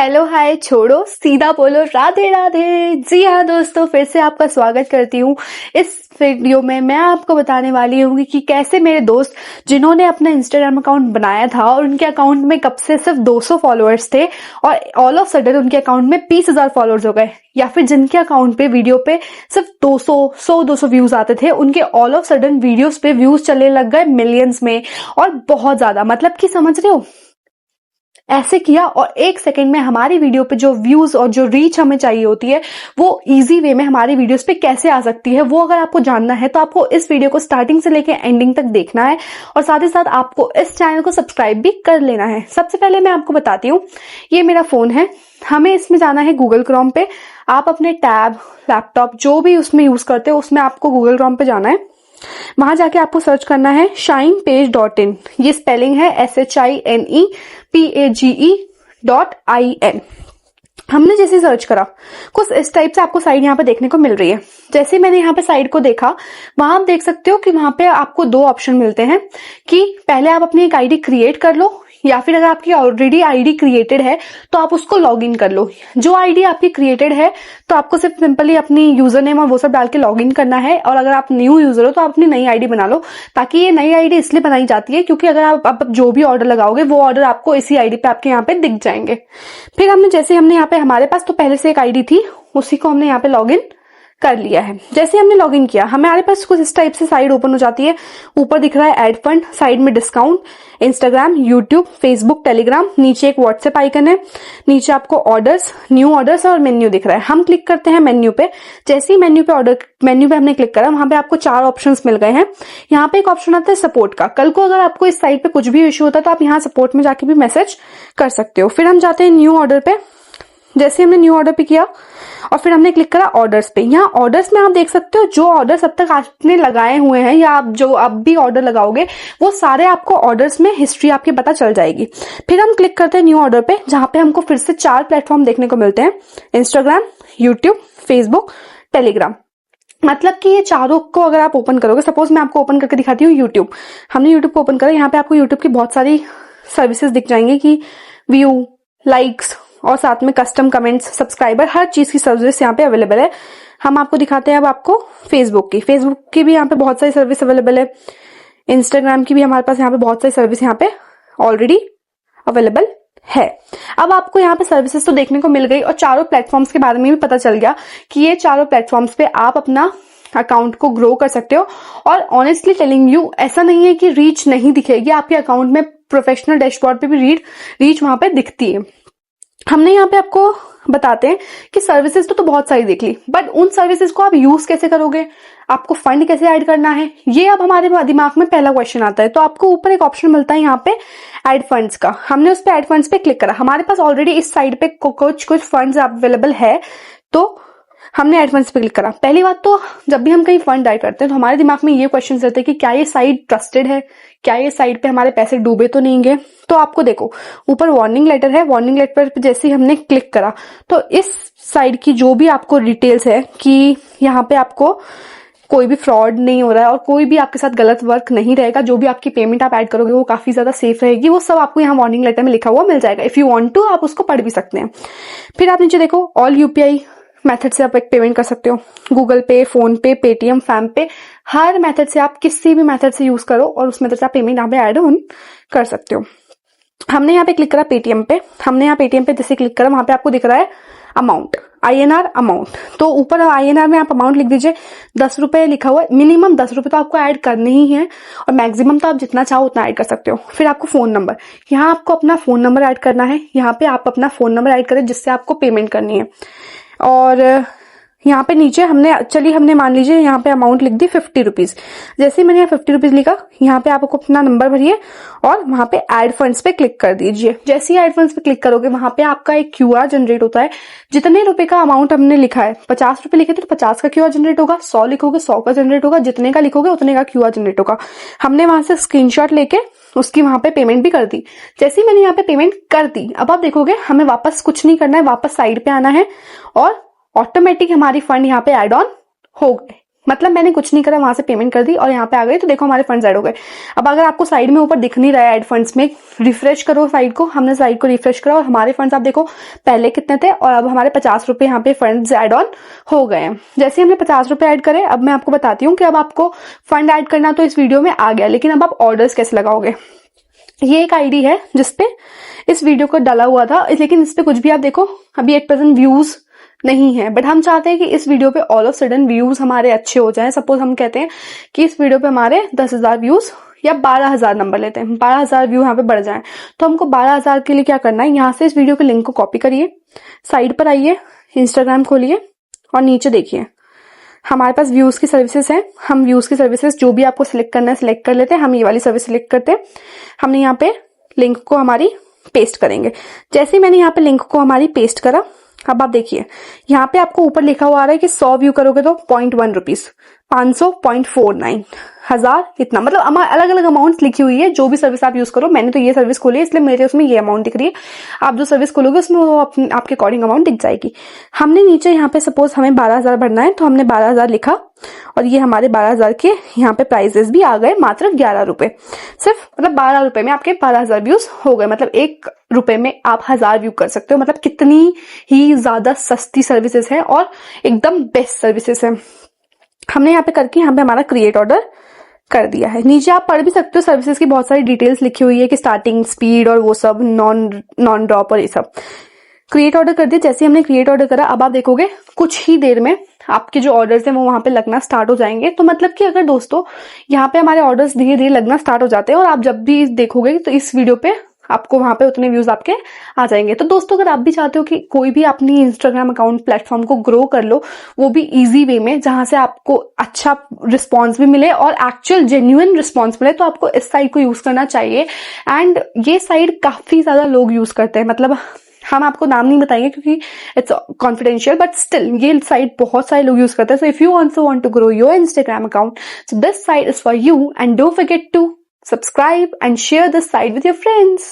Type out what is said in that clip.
Hello hi छोड़ो सीधा बोलो राधे राधे। जी हाँ दोस्तों, फिर से आपका स्वागत करती हूँ। इस वीडियो में मैं आपको बताने वाली हूँ कि कैसे मेरे दोस्त जिन्होंने अपना इंस्टाग्राम अकाउंट बनाया था और उनके अकाउंट में कब से सिर्फ 200 फॉलोअर्स थे और ऑल ऑफ सडन उनके अकाउंट में 20,000 फॉलोअर्स हो गए, या फिर जिनके अकाउंट पे वीडियो पे सिर्फ 200 व्यूज आते थे उनके ऑल ऑफ सडन वीडियोस पे व्यूज चलने लग गए मिलियंस में और बहुत ज्यादा। मतलब कि समझ रहे हो, ऐसे किया और एक सेकंड में हमारी वीडियो पे जो व्यूज और जो रीच हमें चाहिए होती है वो इजी वे में हमारी वीडियोस पे कैसे आ सकती है, वो अगर आपको जानना है तो आपको इस वीडियो को स्टार्टिंग से लेके एंडिंग तक देखना है और साथ ही साथ आपको इस चैनल को सब्सक्राइब भी कर लेना है। सबसे पहले मैं आपको बताती हूँ, ये मेरा फोन है, हमें इसमें जाना है गूगल क्रोम पे। आप अपने टैब, लैपटॉप जो भी उसमें यूज करते हो उसमें आपको गूगल क्रोम पे जाना है। वहां जाके आपको सर्च करना है shinepage.in। ये स्पेलिंग है SHINEPAGE.IN। हमने जैसे सर्च करा कुछ इस टाइप से आपको साइड यहाँ पे देखने को मिल रही है। जैसे मैंने यहाँ पे साइड को देखा, वहां आप देख सकते हो कि वहां पे आपको दो ऑप्शन मिलते हैं कि पहले आप अपनी एक आईडी क्रिएट कर लो, या फिर अगर आपकी ऑलरेडी आईडी क्रिएटेड है तो आप उसको लॉग इन कर लो। जो आईडी आपकी क्रिएटेड है तो आपको सिर्फ सिंपली अपनी यूजर नेम और वो सब डाल के लॉग इन करना है, और अगर आप न्यू यूजर हो तो आप अपनी नई आईडी बना लो। ताकि ये नई आईडी इसलिए बनाई जाती है क्योंकि अगर आप जो भी ऑर्डर लगाओगे वो ऑर्डर आपको इसी आईडी पे आपके यहाँ पे दिख जाएंगे। फिर हमने यहाँ पे हमारे पास तो पहले से एक आईडी थी, उसी को हमने यहाँ पे लॉग इन कर लिया है। जैसे हमने लॉगिन किया हमारे पास कुछ इस टाइप से साइड ओपन हो जाती है। ऊपर दिख रहा है एड फंड, साइड में discount, Instagram, YouTube, Facebook, Telegram, नीचे एक व्हाट्सएप आइकन है, नीचे आपको ऑर्डर्स, न्यू ऑर्डर्स और मेन्यू दिख रहा है। हम क्लिक करते हैं मेन्यू पे। जैसे ही मेन्यू पे हमने क्लिक करा, वहां पे आपको 4 ऑप्शंस मिल गए हैं। यहाँ पे एक ऑप्शन आता है सपोर्ट का। कल को अगर आपको इस साइट पे कुछ भी इश्यू होता है तो आप यहाँ सपोर्ट में जाके भी मैसेज कर सकते हो। फिर हम जाते हैं न्यू ऑर्डर पे। जैसे हमने न्यू ऑर्डर पे किया और फिर हमने क्लिक करा ऑर्डर्स पे। यहाँ ऑर्डर्स में आप देख सकते हो जो ऑर्डर्स अब तक आपने लगाए हुए हैं या आप जो अब भी ऑर्डर लगाओगे वो सारे आपको ऑर्डर्स में हिस्ट्री आपकी पता चल जाएगी। फिर हम क्लिक करते हैं न्यू ऑर्डर पे, जहां पे हमको फिर से 4 प्लेटफॉर्म देखने को मिलते हैं, इंस्टाग्राम, यूट्यूब, फेसबुक, टेलीग्राम। मतलब कि ये चारों को अगर आप ओपन करोगे, सपोज मैं आपको ओपन करके दिखाती हूँ यूट्यूब। हमने यूट्यूब को ओपन करा, यहाँ पे आपको यूट्यूब की बहुत सारी सर्विसेज दिख जाएंगी कि व्यू, लाइक्स और साथ में कस्टम कमेंट्स, सब्सक्राइबर, हर चीज की सर्विस यहाँ पे अवेलेबल है। हम आपको दिखाते हैं अब आपको फेसबुक की भी यहाँ पे बहुत सारी सर्विस अवेलेबल है। इंस्टाग्राम की भी हमारे पास यहाँ पे बहुत सारी सर्विस यहाँ पे ऑलरेडी अवेलेबल है। अब आपको यहाँ पे सर्विसेज तो देखने को मिल गई और चारों प्लेटफॉर्म्स के बारे में भी पता चल गया कि ये चारों प्लेटफॉर्म्स पे आप अपना अकाउंट को ग्रो कर सकते हो। और ऑनेस्टली टेलिंग यू, ऐसा नहीं है कि रीच नहीं दिखेगी आपके अकाउंट में। प्रोफेशनल डैशबोर्ड पे भी रीच वहां पे दिखती है। हमने यहाँ पे आपको बताते हैं कि सर्विसेज तो बहुत सारी देख ली, बट उन सर्विसेज को आप यूज कैसे करोगे, आपको फंड कैसे ऐड करना है, ये अब हमारे दिमाग में पहला क्वेश्चन आता है। तो आपको ऊपर एक ऑप्शन मिलता है यहाँ पे ऐड फंड्स का। हमने उस पे ऐड फंड्स पे क्लिक करा। हमारे पास ऑलरेडी इस साइड पे कुछ फंड्स अवेलेबल है, तो हमने ऐड फंड्स पे क्लिक करा। पहली बात तो जब भी हम कहीं फंड ऐड करते हैं तो हमारे दिमाग में ये क्वेश्चन रहते हैं कि क्या ये साइट ट्रस्टेड है, क्या ये साइट पे हमारे पैसे डूबे तो नहीं गए। तो आपको देखो ऊपर वार्निंग लेटर है, वार्निंग लेटर पे जैसे ही हमने क्लिक करा तो इस साइड की जो भी आपको डिटेल्स है कि यहाँ पे आपको कोई भी फ्रॉड नहीं हो रहा है और कोई भी आपके साथ गलत वर्क नहीं रहेगा, जो भी आपकी पेमेंट आप ऐड करोगे वो काफी ज्यादा सेफ रहेगी, वो सब आपको यहाँ वार्निंग लेटर में लिखा हुआ मिल जाएगा। इफ यू वांट टू आप उसको पढ़ भी सकते हैं। फिर आप नीचे देखो ऑल यूपीआई मेथड से आप एक पेमेंट कर सकते हो, गूगल पे, फोन पे, पेटीएम, फैम पे, हर मेथड से आप किसी भी मेथड से यूज करो और उस मेथड से आप पेमेंट यहाँ पे ऐड ऑन कर सकते हो। हमने यहाँ पे क्लिक करा पेटीएम पे। हमने यहाँ पेटीएम पे जैसे क्लिक करा, वहां पे आपको दिख रहा है अमाउंट, INR अमाउंट। तो ऊपर INR में आप अमाउंट लिख दीजिए। 10 रुपए लिखा हुआ है, मिनिमम 10 रुपए तो आपको ऐड करने ही है और मैक्सिमम तो आप जितना चाहो उतना ऐड कर सकते हो। फिर आपको फोन नंबर, यहाँ आपको अपना फोन नंबर ऐड करना है। यहाँ पे आप अपना फोन नंबर ऐड करें जिससे आपको पेमेंट करनी है। और यहाँ पे नीचे हमने मान लीजिए यहाँ पे अमाउंट लिख दी 50 रुपीज। जैसे मैंने यहाँ 50 रुपीज लिखा, यहाँ पे आपको अपना नंबर भरिए और वहां पे ऐड फंड्स पे क्लिक कर दीजिए। जैसे ही ऐड फंड्स पे क्लिक करोगे वहां पे आपका एक QR जनरेट होता है। जितने रुपए का अमाउंट हमने लिखा है, 50 रुपए लिखे थे तो 50 का QR जनरेट होगा, 100 लिखोगे 100 का जनरेट होगा, जितने का लिखोगे उतने का QR जनरेट होगा। हमने वहां से स्क्रीनशॉट लेके उसकी वहां पे पेमेंट भी कर दी। जैसे ही मैंने यहाँ पे पेमेंट कर दी, अब आप देखोगे हमें वापस कुछ नहीं करना है, वापस साइड पे आना है और ऑटोमेटिक हमारी फंड यहाँ पे ऐड ऑन हो गए। मतलब मैंने कुछ नहीं करा, वहां से पेमेंट कर दी और यहाँ पे आ गई, तो देखो हमारे फंड्स ऐड हो गए। अब अगर आपको साइड में ऊपर दिख नहीं रहा है ऐड फंड्स में, रिफ्रेश करो साइड को। हमने साइड को रिफ्रेश करा और हमारे फंड्स आप देखो पहले कितने थे और अब हमारे 50 रुपए यहाँ पे फंड्स एड ऑन हो गए हैं। जैसे हमने 50 रुपए ऐड करे, अब मैं आपको बताती हूँ कि अब आपको फंड ऐड करना तो इस वीडियो में आ गया, लेकिन अब आप ऑर्डर्स कैसे लगाओगे। ये एक आईडी है जिसपे इस वीडियो को डाला हुआ था, लेकिन इस पे कुछ भी आप देखो अभी एट प्रेजेंट व्यूज नहीं है, बट हम चाहते हैं कि इस वीडियो पे ऑल ऑफ सडन व्यूज हमारे अच्छे हो जाएं। सपोज हम कहते हैं कि इस वीडियो पे हमारे 10,000 व्यूज या 12,000 नंबर लेते हैं, 12,000 व्यू यहाँ पे बढ़ जाएं, तो हमको 12,000 के लिए क्या करना है, यहाँ से इस वीडियो के लिंक को कॉपी करिए, साइड पर आइए, इंस्टाग्राम खोलिए और नीचे देखिए हमारे पास व्यूज की सर्विसेज है। हम व्यूज की सर्विसेज जो भी आपको सिलेक्ट करना है सिलेक्ट कर लेते हैं। हम ये वाली सर्विस सिलेक्ट करते हैं। हमने यहाँ पे लिंक को हमारी पेस्ट करेंगे। जैसे ही मैंने यहाँ पे लिंक को हमारी पेस्ट करा, अब आप देखिए यहाँ पे आपको ऊपर लिखा हुआ आ रहा है कि 100 व्यू करोगे तो 0.1 रुपीज, 500 0.49, 1000 इतना, मतलब अलग अलग अमाउंट लिखी हुई है। जो भी सर्विस आप यूज करो, मैंने तो ये सर्विस खोली है इसलिए मेरे उसमें ये अमाउंट दिख रही है। आप जो सर्विस खोलोगे उसमें वो आपके अकॉर्डिंग अमाउंट दिख जाएगी। हमने नीचे यहाँ पे सपोज हमें 12,000 भरना है तो हमने 12,000 लिखा और ये हमारे 12,000 के यहाँ पे प्राइजेस भी आ गए, मात्र 11 रुपए सिर्फ, मतलब 12 रुपए में आपके 12,000 व्यूज हो गए। मतलब 1 रुपए में आप 1000 व्यू कर सकते हो। मतलब कितनी ही ज्यादा सस्ती सर्विसेज है और एकदम बेस्ट सर्विसेज है। हमने यहाँ पे करके यहाँ पे हमारा क्रिएट ऑर्डर कर दिया है। नीचे आप पढ़ भी सकते हो, सर्विसेज की बहुत सारी डिटेल्स लिखी हुई है कि स्टार्टिंग स्पीड और वो सब, नॉन ड्रॉप और ये सब। क्रिएट ऑर्डर कर दिया। जैसे हमने क्रिएट ऑर्डर करा, अब आप देखोगे कुछ ही देर में आपके जो ऑर्डर्स हैं वो वहां पे लगना स्टार्ट हो जाएंगे। तो मतलब कि अगर दोस्तों यहाँ पे हमारे ऑर्डर्स धीरे धीरे लगना स्टार्ट हो जाते हैं और आप जब भी देखोगे तो इस वीडियो पे आपको वहां पे उतने व्यूज आपके आ जाएंगे। तो दोस्तों अगर आप भी चाहते हो कि कोई भी अपनी इंस्टाग्राम अकाउंट प्लेटफॉर्म को ग्रो कर लो, वो भी इजी वे में, जहां से आपको अच्छा रिस्पॉन्स भी मिले और एक्चुअल जेन्युइन रिस्पॉन्स मिले, तो आपको इस साइट को यूज करना चाहिए। एंड ये साइट काफी ज्यादा लोग यूज करते हैं, मतलब हम आपको नाम नहीं बताएंगे क्योंकि इट्स कॉन्फिडेंशियल, बट स्टिल ये साइट बहुत सारे लोग यूज करते हैं। So if you also want to grow your Instagram account, so this site is for you and don't forget to subscribe and share this site with your friends.